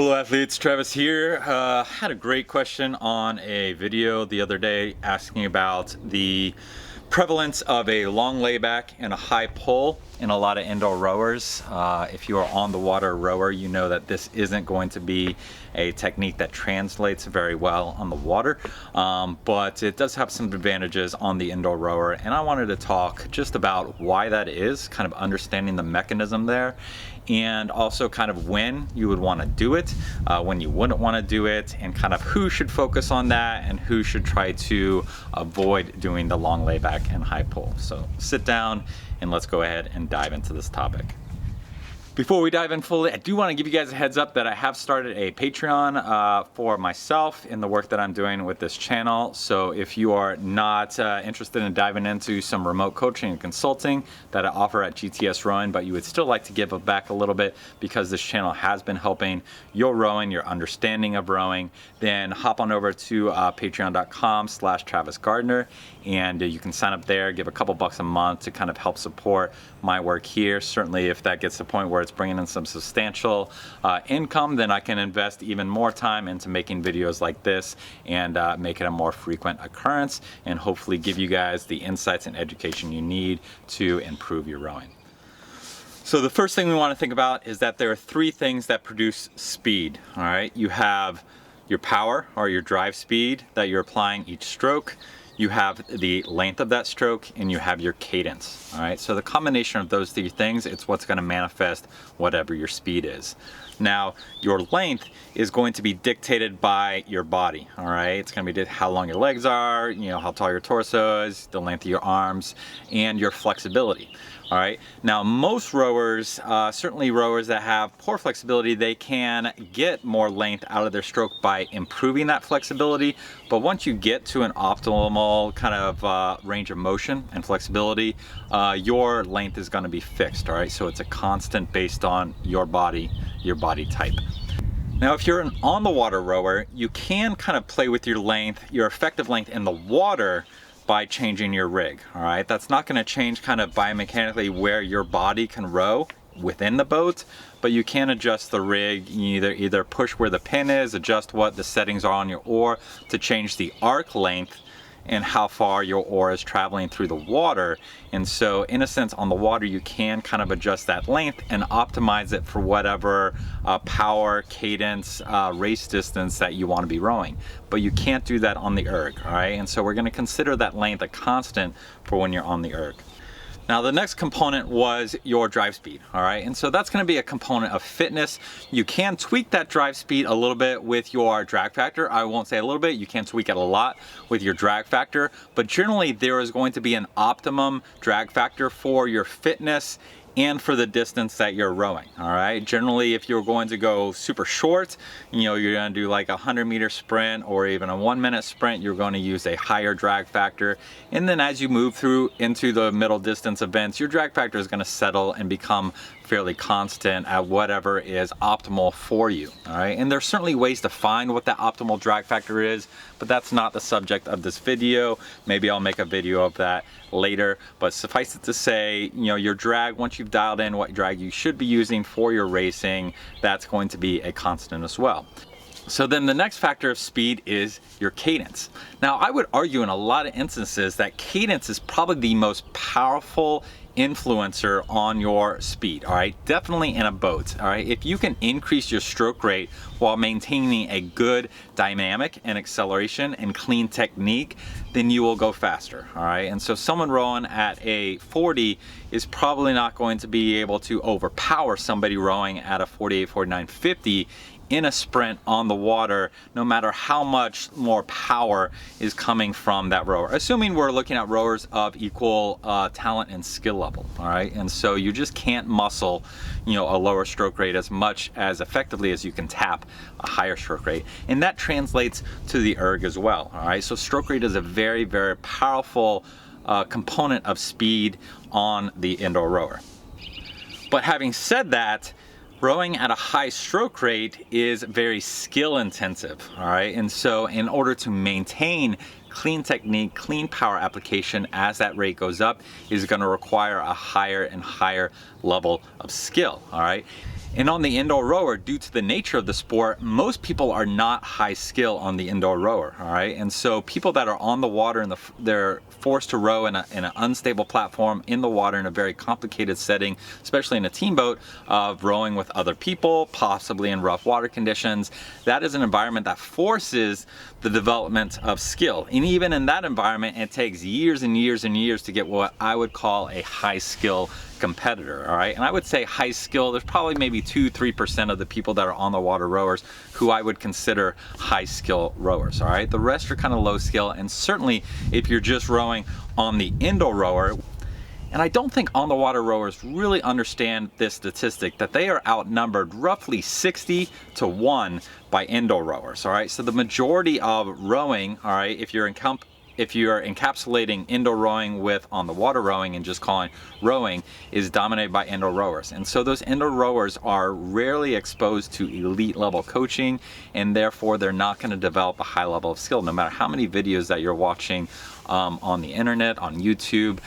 Hello athletes, Travis here. Had a great question on a video the other day asking about the prevalence of a long layback and a high pull in a lot of indoor rowers. If you are on the water rower, you know that this isn't going to be a technique that translates very well on the water, but it does have some advantages on the indoor rower, and I wanted to talk just about why that is, kind of understanding the mechanism there, and also kind of when you would want to do it, when you wouldn't want to do it, and kind of who should focus on that and who should try to avoid doing the long layback and high pull. So sit down and let's go ahead and dive into this topic. Before we dive in fully, I do want to give you guys a heads up that I have started a Patreon for myself in the work that I'm doing with this channel. So if you are not interested in diving into some remote coaching and consulting that I offer at GTS Rowing, but you would still like to give back a little bit because this channel has been helping your rowing, your understanding of rowing, then hop on over to patreon.com/Travis Gardner, and you can sign up there, give a couple bucks a month to kind of help support my work here. Certainly if that gets to the point where it's bringing in some substantial income, then I can invest even more time into making videos like this and make it a more frequent occurrence, and hopefully give you guys the insights and education you need to improve your rowing. So the first thing we want to think about is that there are three things that produce speed. All right, you have your power or your drive speed that you're applying each stroke. You have the length of that stroke, and you have your cadence. All right, so the combination of those three things, it's what's going to manifest whatever your speed is. Now, your length is going to be dictated by your body. All right, it's going to be how long your legs are, how tall your torso is, the length of your arms, and your flexibility. All right, now most rowers, certainly rowers that have poor flexibility, they can get more length out of their stroke by improving that flexibility. But once you get to an optimal kind of range of motion and flexibility, your length is going to be fixed. All right, so it's a constant based on your body type. Now, if you're an on the water rower, you can kind of play with your length, your effective length in the water, by changing your rig. All right, that's not going to change kind of biomechanically where your body can row within the boat, but you can adjust the rig. You either push where the pin is, adjust what the settings are on your oar to change the arc length and how far your oar is traveling through the water. And so in a sense, on the water, you can kind of adjust that length and optimize it for whatever power, cadence, race distance that you want to be rowing. But you can't do that on the erg, all right? And so we're going to consider that length a constant for when you're on the erg. Now, the next component was your drive speed, all right? And so that's going to be a component of fitness. You can tweak that drive speed a little bit with your drag factor. I won't say a little bit, you can tweak it a lot with your drag factor, but generally there is going to be an optimum drag factor for your fitness and for the distance that you're rowing. All right, generally if you're going to go super short, you're going to do like a 100-meter sprint or even a 1-minute sprint, you're going to use a higher drag factor. And then as you move through into the middle distance events, your drag factor is going to settle and become fairly constant at whatever is optimal for you. All right, and there's certainly ways to find what that optimal drag factor is, but that's not the subject of this video. Maybe I'll make a video of that later, but suffice it to say, your drag, once you've dialed in what drag you should be using for your racing, that's going to be a constant as well. So then the next factor of speed is your cadence. Now, I would argue in a lot of instances that cadence is probably the most powerful influencer on your speed. All right, definitely in a boat. All right, if you can increase your stroke rate while maintaining a good dynamic and acceleration and clean technique, then you will go faster. All right, and so someone rowing at a 40 is probably not going to be able to overpower somebody rowing at a 48, 49, 50 in a sprint on the water, no matter how much more power is coming from that rower, assuming we're looking at rowers of equal talent and skill level. All right, and so you just can't muscle a lower stroke rate as much as effectively as you can tap a higher stroke rate, and that translates to the erg as well. All right, so stroke rate is a very, very powerful component of speed on the indoor rower. But having said that, rowing at a high stroke rate is very skill intensive, all right? And so in order to maintain clean technique, clean power application as that rate goes up is going to require a higher and higher level of skill, all right? And on the indoor rower, due to the nature of the sport, most people are not high skill on the indoor rower, all right? And so people that are on the water and they're forced to row in an unstable platform in the water in a very complicated setting, especially in a team boat of rowing with other people, possibly in rough water conditions, that is an environment that forces the development of skill. And even in that environment, it takes years and years and years to get what I would call a high skill competitor, all right? And I would say high skill, there's probably maybe 2-3% of the people that are on the water rowers who I would consider high skill rowers, all right? The rest are kind of low skill, and certainly if you're just rowing on the indoor rower, and I don't think on the water rowers really understand this statistic that they are outnumbered roughly 60-1 by indoor rowers, all right? So the majority of rowing, all right, if you're encapsulating indoor rowing with on the water rowing and just calling rowing, is dominated by indoor rowers. And so those indoor rowers are rarely exposed to elite level coaching, and therefore they're not going to develop a high level of skill. No matter how many videos that you're watching on the internet, on YouTube,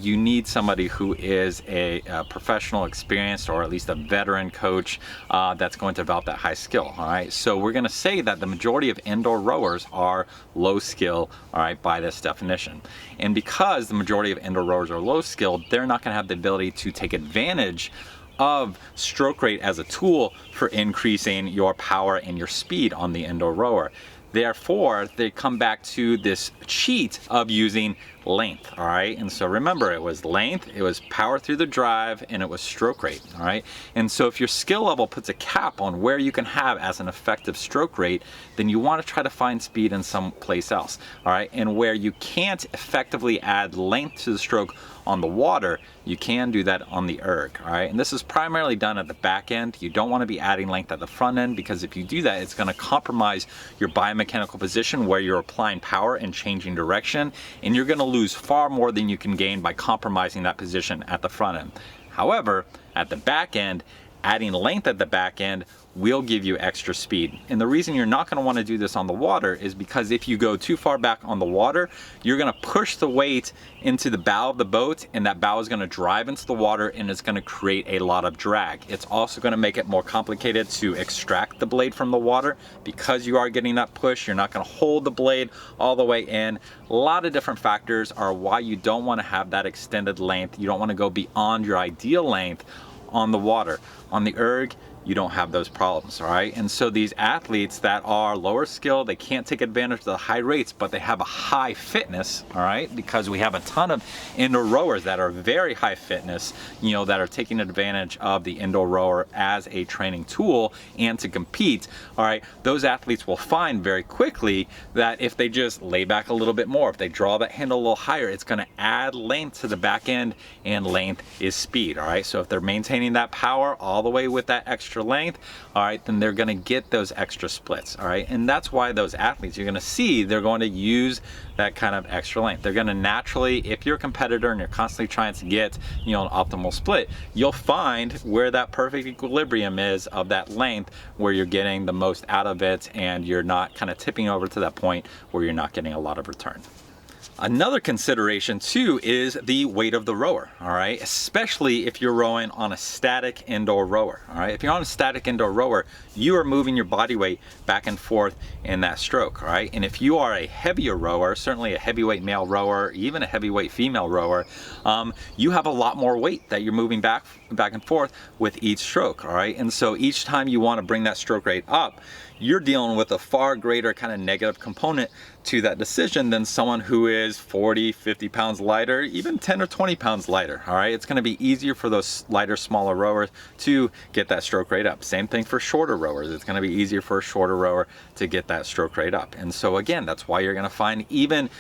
you need somebody who is a professional, experienced, or at least a veteran coach that's going to develop that high skill, all right? So we're going to say that the majority of indoor rowers are low skill, all right, by this definition. And because the majority of indoor rowers are low skilled, they're not going to have the ability to take advantage of stroke rate as a tool for increasing your power and your speed on the indoor rower. Therefore, they come back to this cheat of using length, all right? And so remember, it was length, it was power through the drive, and it was stroke rate, all right? And so if your skill level puts a cap on where you can have as an effective stroke rate, then you want to try to find speed in some place else, all right? And where you can't effectively add length to the stroke on the water, you can do that on the erg, all right? And this is primarily done at the back end. You don't want to be adding length at the front end, because if you do that, it's going to compromise your biomechanical position where you're applying power and changing direction, and you're going to lose far more than you can gain by compromising that position at the front end. However, at the back end, adding length at the back end will give you extra speed. And the reason you're not going to want to do this on the water is because if you go too far back on the water, you're going to push the weight into the bow of the boat, and that bow is going to drive into the water, and it's going to create a lot of drag. It's also going to make it more complicated to extract the blade from the water, because you are getting that push. You're not going to hold the blade all the way in. A lot of different factors are why you don't want to have that extended length. You don't want to go beyond your ideal length on the water. On the erg, you don't have those problems, all right? And so these athletes that are lower skilled, they can't take advantage of the high rates, but they have a high fitness, all right? Because we have a ton of indoor rowers that are very high fitness, you know, that are taking advantage of the indoor rower as a training tool and to compete, all right? Those athletes will find very quickly that if they just lay back a little bit more, if they draw that handle a little higher, it's gonna add length to the back end, and length is speed, all right? So if they're maintaining that power all the way with that extra length, all right, then they're going to get those extra splits, all right? And that's why those athletes, you're going to see, they're going to use that kind of extra length. They're going to naturally, if you're a competitor and you're constantly trying to get, you know, an optimal split, you'll find where that perfect equilibrium is of that length, where you're getting the most out of it, and you're not kind of tipping over to that point where you're not getting a lot of return. Another consideration too is the weight of the rower, all right? Especially if you're rowing on a static indoor rower, all right? If you're on a static indoor rower, you are moving your body weight back and forth in that stroke, all right? And if you are a heavier rower, certainly a heavyweight male rower, even a heavyweight female rower, you have a lot more weight that you're moving back and forth with each stroke, all right? And so each time you want to bring that stroke rate up, you're dealing with a far greater kind of negative component to that decision than someone who is 40, 50 pounds lighter, even 10 or 20 pounds lighter, all right? It's gonna be easier for those lighter, smaller rowers to get that stroke rate up. Same thing for shorter rowers. It's gonna be easier for a shorter rower to get that stroke rate up. And so again, that's why you're gonna find even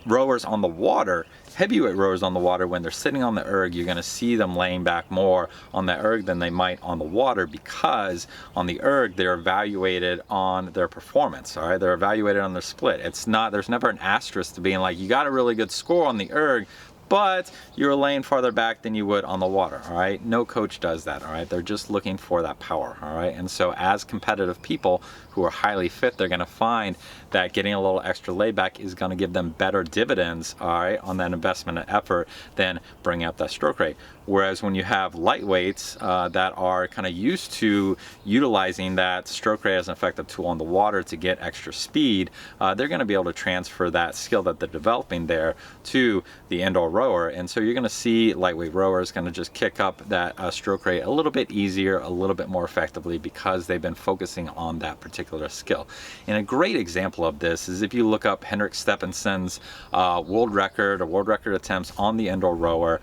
rowers on the water, heavyweight rowers on the water, when they're sitting on the erg, you're going to see them laying back more on the erg than they might on the water, because on the erg they're evaluated on their performance, all right? They're evaluated on their split. It's not, there's never an asterisk to being like, you got a really good score on the erg, but you're laying farther back than you would on the water, all right? No coach does that, all right? They're just looking for that power, all right? And so as competitive people who are highly fit, they're gonna find that getting a little extra layback is gonna give them better dividends, all right, on that investment and effort than bringing up that stroke rate. Whereas when you have lightweights that are kind of used to utilizing that stroke rate as an effective tool on the water to get extra speed, they're going to be able to transfer that skill that they're developing there to the indoor rower. And so you're going to see lightweight rowers going to just kick up that stroke rate a little bit easier, a little bit more effectively, because they've been focusing on that particular skill. And a great example of this is if you look up Henrik Stephansen's world record or world record attempts on the indoor rower,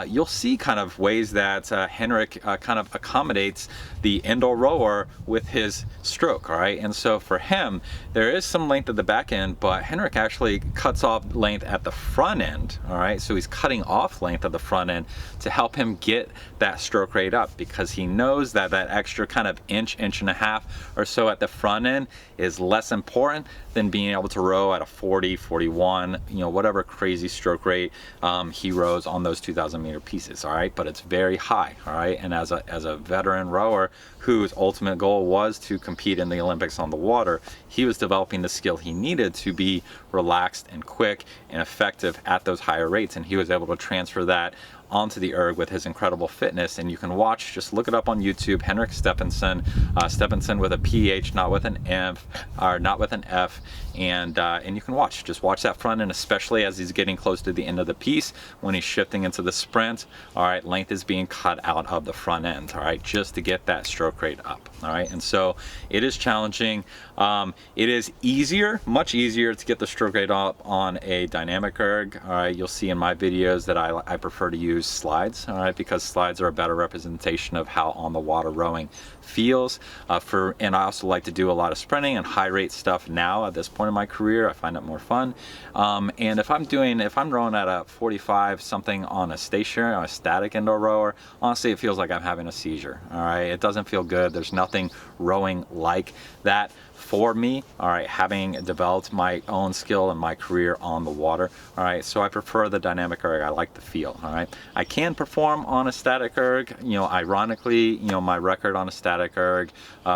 you'll see kind of ways that Henrik kind of accommodates the indoor rower with his stroke, all right? And so for him, there is some length at the back end, but Henrik actually cuts off length at the front end, all right? So he's cutting off length at the front end to help him get that stroke rate up, because he knows that that extra kind of inch and a half or so at the front end is less important than being able to row at a 40, 41, you know, whatever crazy stroke rate he rows on those 2,000 meter pieces, all right? But it's very high, all right? And as a veteran rower whose ultimate goal was to compete in the Olympics on the water, he was developing the skill he needed to be relaxed and quick and effective at those higher rates, and he was able to transfer that onto the erg with his incredible fitness. And you can watch, just look it up on YouTube, Henrik Stephansen, Stephansen with a PH, not with an F, or not with an F, and you can just watch that front end, especially as he's getting close to the end of the piece, when he's shifting into the sprint, all right, length is being cut out of the front end, all right, just to get that stroke rate up, all right? And so it is challenging. It is easier, much easier to get the stroke rate up on a dynamic erg, all right? You'll see in my videos that I prefer to use slides, all right, because slides are a better representation of how on the water rowing feels. And I also like to do a lot of sprinting and high rate stuff now at this point in my career. I find it more fun. And if I'm rowing at a 45 something on a stationary, on a static indoor rower, honestly, it feels like I'm having a seizure, all right? It doesn't feel good. There's nothing rowing like that for me, all right, having developed my own skill and my career on the water, all right? So I prefer the dynamic erg. I like the feel, all right? I can perform on a static erg. You know, ironically, you know, my record on a static erg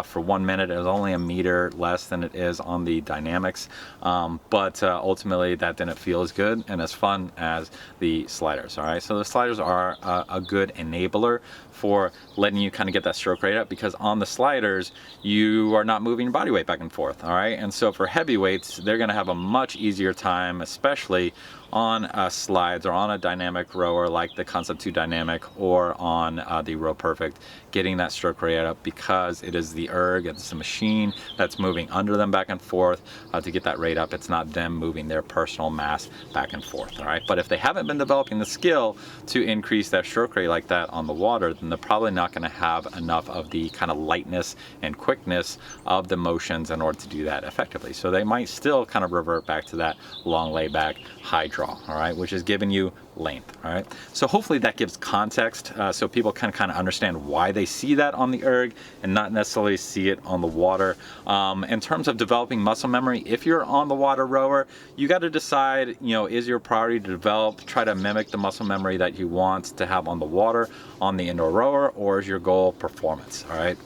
for 1 minute is only a meter less than it is on the dynamics, but ultimately that didn't feel as good and as fun as the sliders, all right? So the sliders are a good enabler for letting you kind of get that stroke rate up, because on the sliders you are not moving your body weight back and forth, all right? And so for heavyweights, they're going to have a much easier time, especially on slides or on a dynamic rower like the Concept 2 Dynamic or on the Row Perfect, getting that stroke rate up, because it is the erg, it's the machine that's moving under them back and forth to get that rate up. It's not them moving their personal mass back and forth, all right? But if they haven't been developing the skill to increase that stroke rate like that on the water, then they're probably not going to have enough of the kind of lightness and quickness of the motions in order to do that effectively. So they might still kind of revert back to that long layback, high draw, all right, which is giving you length, all right? So hopefully that gives context so people can kind of understand why they see that on the erg and not necessarily see it on the water. In terms of developing muscle memory, if you're on the water rower, you got to decide, you know, is your priority to try to mimic the muscle memory that you want to have on the water, on the indoor rower, or is your goal performance, all right?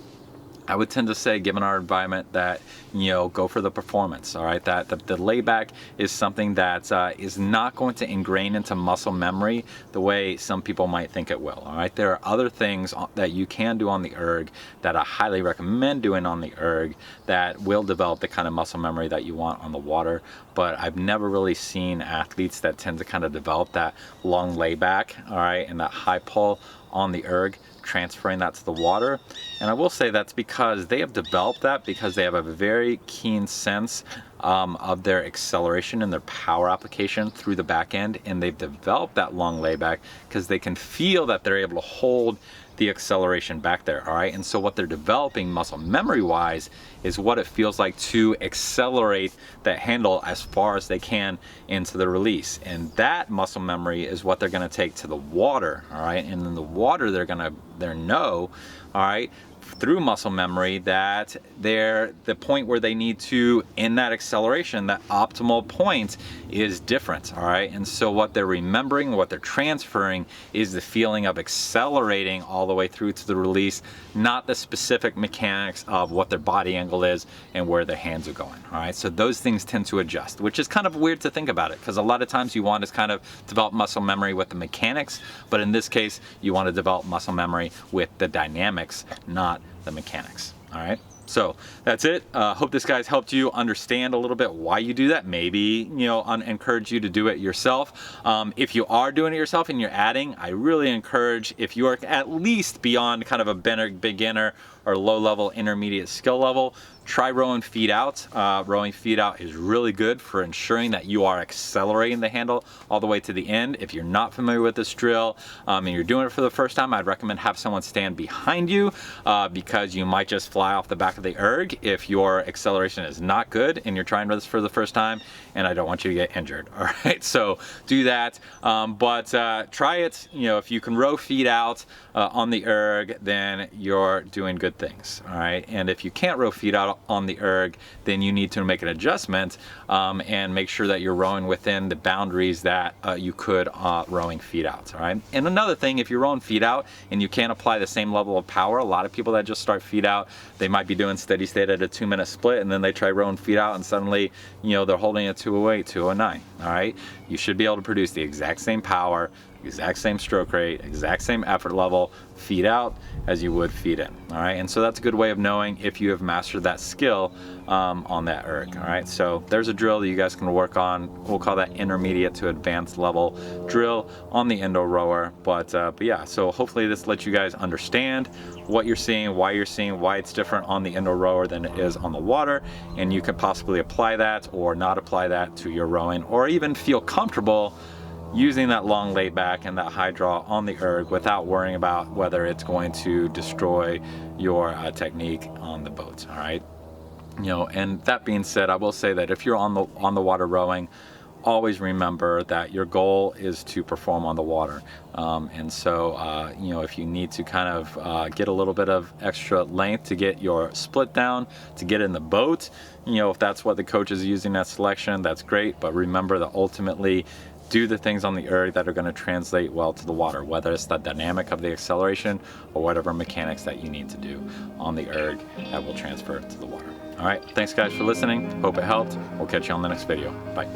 I would tend to say, given our environment, that, you know, go for the performance, all right? That the layback is something that is not going to ingrain into muscle memory the way some people might think it will, all right? There are other things that you can do on the erg that I highly recommend doing on the erg that will develop the kind of muscle memory that you want on the water, but I've never really seen athletes that tend to kind of develop that long layback, all right, and that high pull on the erg, transferring that to the water. And I will say that's because they have developed that because they have a very keen sense of their acceleration and their power application through the back end, and they've developed that long layback because they can feel that they're able to hold the acceleration back there, all right? And so what they're developing muscle memory wise is what it feels like to accelerate that handle as far as they can into the release. And that muscle memory is what they're gonna take to the water, all right? And in the water, they're know, all right, through muscle memory that they're the point where they need to, in that acceleration, that optimal point is different, all right? And so what they're remembering, what they're transferring is the feeling of accelerating all the way through to the release, not the specific mechanics of what their body angle is and where their hands are going, all right? So those things tend to adjust, which is kind of weird to think about it, because a lot of times you want to kind of develop muscle memory with the mechanics, but in this case, you want to develop muscle memory with the dynamics, not the mechanics, all right? So that's it. Hope this guys helped you understand a little bit why you do that. Maybe, you know, encourage you to do it yourself. If you are doing it yourself and you're adding, I really encourage, if you are at least beyond kind of a beginner or low level intermediate skill level, try rowing feet out. Rowing feet out is really good for ensuring that you are accelerating the handle all the way to the end. If you're not familiar with this drill and you're doing it for the first time, I'd recommend have someone stand behind you because you might just fly off the back of the erg if your acceleration is not good and you're trying this for the first time, and I don't want you to get injured. All right, so do that, but try it. You know, if you can row feet out on the erg, then you're doing good things. All right, and if you can't row feet out on the erg, then you need to make an adjustment and make sure that you're rowing within the boundaries that you could rowing feet out. All right, and another thing, if you're rowing feet out and you can't apply the same level of power, a lot of people that just start feet out, they might be doing steady state at a 2-minute split, and then they try rowing feet out and suddenly, you know, they're holding a 208, 209. All right, you should be able to produce the exact same power, exact same stroke rate, exact same effort level, feet out as you would feet in. All right, and so that's a good way of knowing if you have mastered that skill on that erg. All right, so there's a drill that you guys can work on. We'll call that intermediate to advanced level drill on the Indo rower. But yeah, so hopefully this lets you guys understand what you're seeing, why it's different on the Indo rower than it is on the water, and you can possibly apply that or not apply that to your rowing, or even feel comfortable using that long layback and that high draw on the erg without worrying about whether it's going to destroy your technique on the boat. All right, you know, and that being said, I will say that if you're on the water rowing, always remember that your goal is to perform on the water, and so you know, if you need to kind of get a little bit of extra length to get your split down, to get in the boat, you know, if that's what the coach is using that selection, that's great, but remember that ultimately do the things on the erg that are going to translate well to the water, whether it's the dynamic of the acceleration or whatever mechanics that you need to do on the erg that will transfer to the water. All right, thanks guys for listening. Hope it helped. We'll catch you on the next video. Bye.